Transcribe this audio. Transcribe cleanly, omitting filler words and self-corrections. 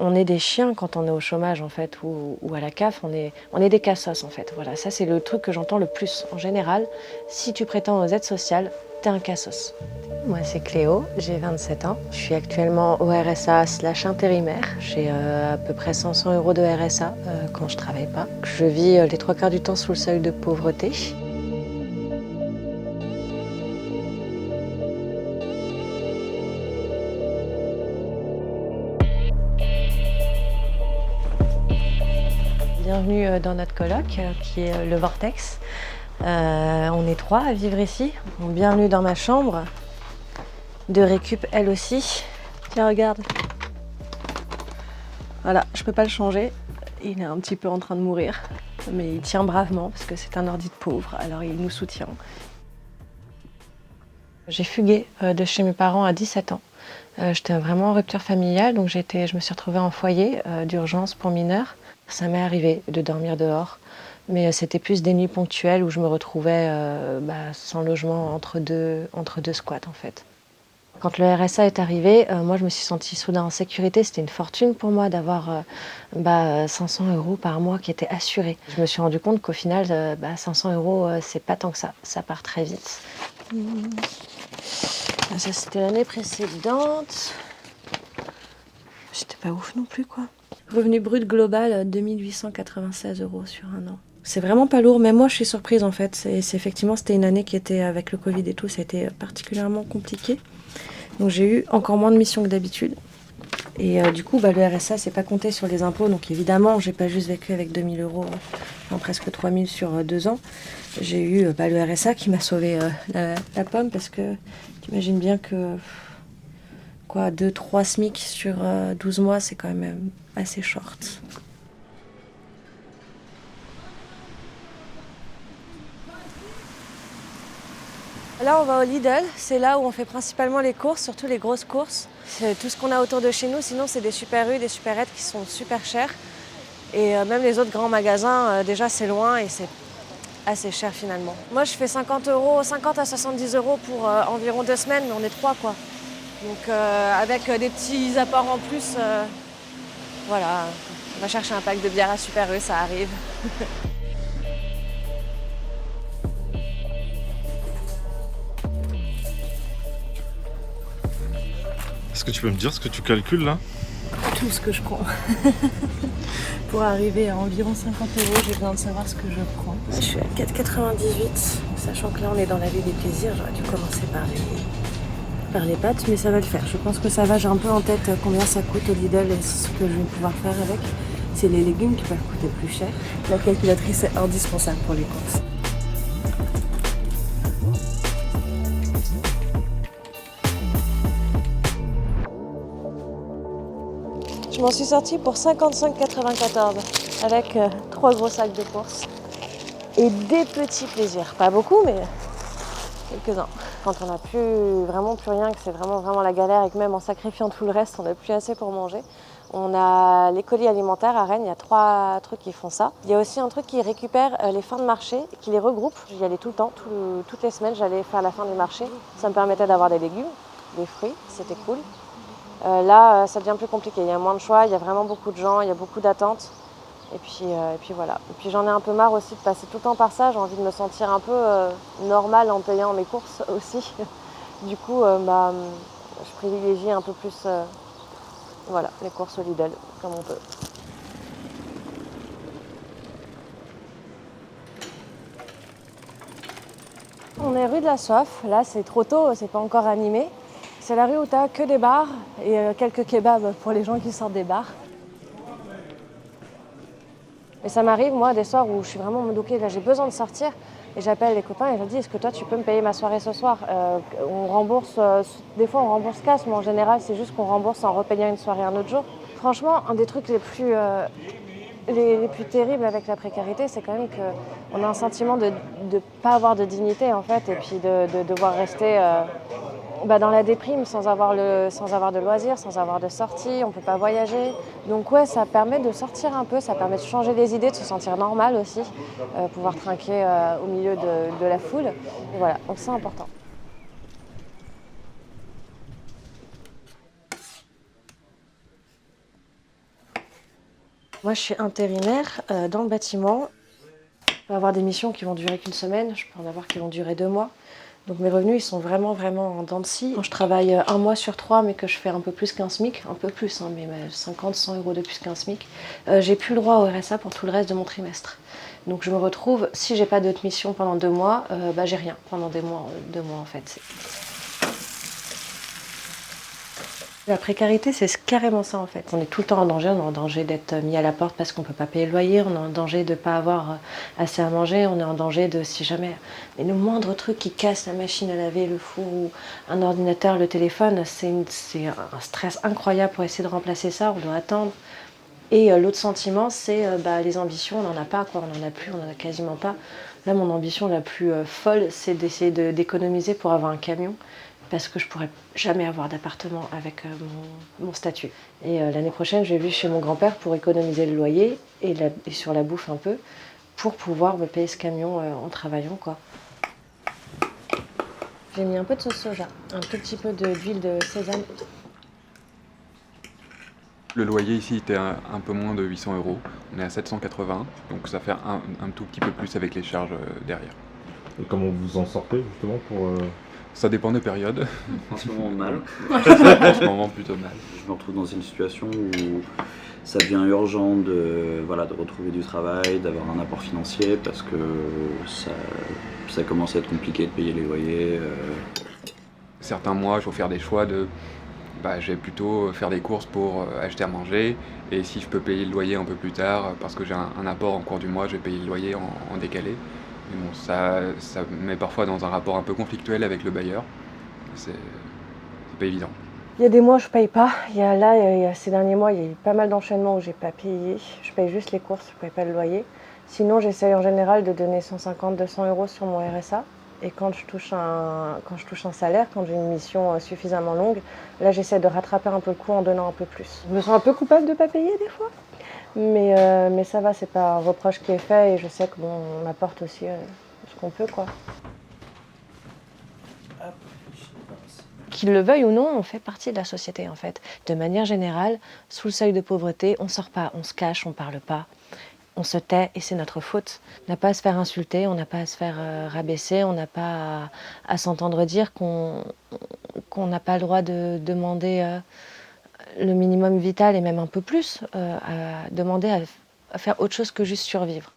On est des chiens quand on est au chômage en fait, ou à la CAF, on est des cassos en fait. Voilà, ça c'est le truc que j'entends le plus. En général, si tu prétends aux aides sociales, t'es un cassos. Moi c'est Cléo, j'ai 27 ans. Je suis actuellement au RSA/intérimaire. J'ai à peu près 500 € de RSA quand je travaille pas. Je vis les 3/4 du temps sous le seuil de pauvreté. Bienvenue dans notre coloc qui est le Vortex. On est 3 à vivre ici. Bienvenue dans ma chambre. De récup elle aussi. Tiens, regarde. Voilà, je peux pas le changer. Il est un petit peu en train de mourir. Mais il tient bravement parce que c'est un ordi de pauvre, alors il nous soutient. J'ai fugué de chez mes parents à 17 ans. J'étais vraiment en rupture familiale, donc je me suis retrouvée en foyer d'urgence pour mineurs. Ça m'est arrivé de dormir dehors, mais c'était plus des nuits ponctuelles où je me retrouvais sans logement entre deux squats en fait. Quand le RSA est arrivé, moi je me suis sentie soudain en sécurité. C'était une fortune pour moi d'avoir 500 € par mois qui étaient assurés. Je me suis rendu compte qu'au final, 500 € c'est pas tant que ça part très vite. Ça c'était l'année précédente. C'était pas ouf non plus quoi. Revenu brut global 2896 € sur un an. C'est vraiment pas lourd, mais moi je suis surprise en fait. Effectivement c'était une année qui était avec le Covid et tout, ça a été particulièrement compliqué. Donc j'ai eu encore moins de missions que d'habitude. Et du coup, le RSA, c'est pas compté sur les impôts. Donc évidemment, j'ai pas juste vécu avec 2000 €, presque 3000 sur 2 ans. J'ai eu le RSA qui m'a sauvé la pomme parce que tu imagines bien que 2-3 SMIC sur 12 mois, c'est quand même assez short. Là, on va au Lidl, c'est là où on fait principalement les courses, surtout les grosses courses. C'est tout ce qu'on a autour de chez nous, sinon c'est des Super U, des supérettes qui sont super chères. Et même les autres grands magasins, déjà c'est loin et c'est assez cher finalement. Moi je fais 50 à 70 € pour environ 2 semaines, mais on est 3 quoi. Donc avec des petits apports en plus, voilà, on va chercher un pack de bière à Super U, ça arrive. Est-ce que tu peux me dire ce que tu calcules là? Tout ce que je prends. Pour arriver à environ 50 €, j'ai besoin de savoir ce que je prends. Je suis à 4,98 €, sachant que là on est dans la vie des plaisirs. J'aurais dû commencer par les pâtes, mais ça va le faire. Je pense que ça va, j'ai un peu en tête combien ça coûte au Lidl et ce que je vais pouvoir faire avec. C'est les légumes qui peuvent coûter plus cher. La calculatrice est indispensable pour les courses. Je m'en suis sortie pour 55,94 € avec 3 gros sacs de courses et des petits plaisirs. Pas beaucoup, mais quelques-uns. Quand on n'a vraiment plus rien, que c'est vraiment la galère et que même en sacrifiant tout le reste, on n'a plus assez pour manger. On a les colis alimentaires à Rennes, il y a 3 trucs qui font ça. Il y a aussi un truc qui récupère les fins de marché, qui les regroupe. J'y allais tout le temps, toutes les semaines, j'allais faire la fin du marché. Ça me permettait d'avoir des légumes, des fruits, c'était cool. Là, ça devient plus compliqué. Il y a moins de choix, il y a vraiment beaucoup de gens, il y a beaucoup d'attentes. Et puis voilà. Et puis j'en ai un peu marre aussi de passer tout le temps par ça. J'ai envie de me sentir un peu normale en payant mes courses aussi. Du coup, je privilégie un peu plus les courses au Lidl, comme on peut. On est rue de la Soif. Là, c'est trop tôt, c'est pas encore animé. C'est la rue où t'as que des bars et quelques kebabs pour les gens qui sortent des bars. Et ça m'arrive, moi, des soirs où je suis vraiment moudouquée, là j'ai besoin de sortir, et j'appelle les copains et je leur dis, est-ce que toi tu peux me payer ma soirée ce soir? On rembourse, des fois on rembourse cash, mais en général c'est juste qu'on rembourse en repayant une soirée un autre jour. Franchement, un des trucs les plus terribles avec la précarité, c'est quand même qu'on a un sentiment de ne pas avoir de dignité en fait, et puis de devoir rester dans la déprime sans avoir de loisirs, sans avoir de sorties, on ne peut pas voyager. Donc ouais, ça permet de sortir un peu, ça permet de changer les idées, de se sentir normal aussi, pouvoir trinquer au milieu de la foule. Et voilà, donc c'est important. Moi, je suis intérimaire dans le bâtiment. Je peux avoir des missions qui vont durer qu'une semaine, je peux en avoir qui vont durer 2 mois. Donc mes revenus, ils sont vraiment en dents de scie. Quand je travaille 1 mois sur 3, mais que je fais un peu plus qu'un SMIC, un peu plus, hein, mais 50, 100 euros de plus qu'un SMIC, j'ai plus le droit au RSA pour tout le reste de mon trimestre. Donc je me retrouve, si j'ai pas d'autres missions pendant 2 mois, j'ai rien pendant 2 mois en fait. La précarité, c'est carrément ça en fait. On est tout le temps en danger, on est en danger d'être mis à la porte parce qu'on ne peut pas payer le loyer, on est en danger de ne pas avoir assez à manger, on est en danger de, si jamais, mais le moindre truc qui casse la machine à laver, le four ou un ordinateur, le téléphone, c'est un stress incroyable pour essayer de remplacer ça, on doit attendre. Et l'autre sentiment, c'est les ambitions, on n'en a pas, quoi, on n'en a plus, on n'en a quasiment pas. Là, mon ambition la plus folle, c'est d'essayer d'économiser pour avoir un camion, parce que je pourrais jamais avoir d'appartement avec mon statut. Et l'année prochaine, je vais vivre chez mon grand-père pour économiser le loyer et sur la bouffe un peu, pour pouvoir me payer ce camion en travaillant, quoi. J'ai mis un peu de sauce soja, un tout petit peu d'huile de sésame. Le loyer ici était un peu moins de 800 euros. On est à 780, donc ça fait un tout petit peu plus avec les charges derrière. Et comment vous en sortez justement pour... Ça dépend des périodes. En ce moment, mal. En ce moment, plutôt mal. Je me retrouve dans une situation où ça devient urgent de retrouver du travail, d'avoir un apport financier parce que ça commence à être compliqué de payer les loyers. Certains mois, il faut faire des choix de... je vais plutôt faire des courses pour acheter à manger. Et si je peux payer le loyer un peu plus tard, parce que j'ai un apport en cours du mois, je vais payer le loyer en décalé. Mais bon, ça me met parfois dans un rapport un peu conflictuel avec le bailleur. C'est pas évident. Il y a des mois où je paye pas. Ces derniers mois, il y a eu pas mal d'enchaînements où j'ai pas payé. Je paye juste les courses, je paye pas le loyer. Sinon, j'essaye en général de donner 150, 200 euros sur mon RSA. Et quand je touche un salaire, quand j'ai une mission suffisamment longue, là, j'essaie de rattraper un peu le coup en donnant un peu plus. Je me sens un peu coupable de pas payer des fois. Mais ça va, c'est pas un reproche qui est fait et je sais qu'on apporte aussi ce qu'on peut, quoi. Qu'ils le veuillent ou non, on fait partie de la société en fait. De manière générale, sous le seuil de pauvreté, on sort pas, on se cache, on parle pas, on se tait et c'est notre faute. On n'a pas à se faire insulter, on n'a pas à se faire rabaisser, on n'a pas à s'entendre dire qu'on n'a pas le droit de demander le minimum vital et même un peu plus, à demander à faire autre chose que juste survivre.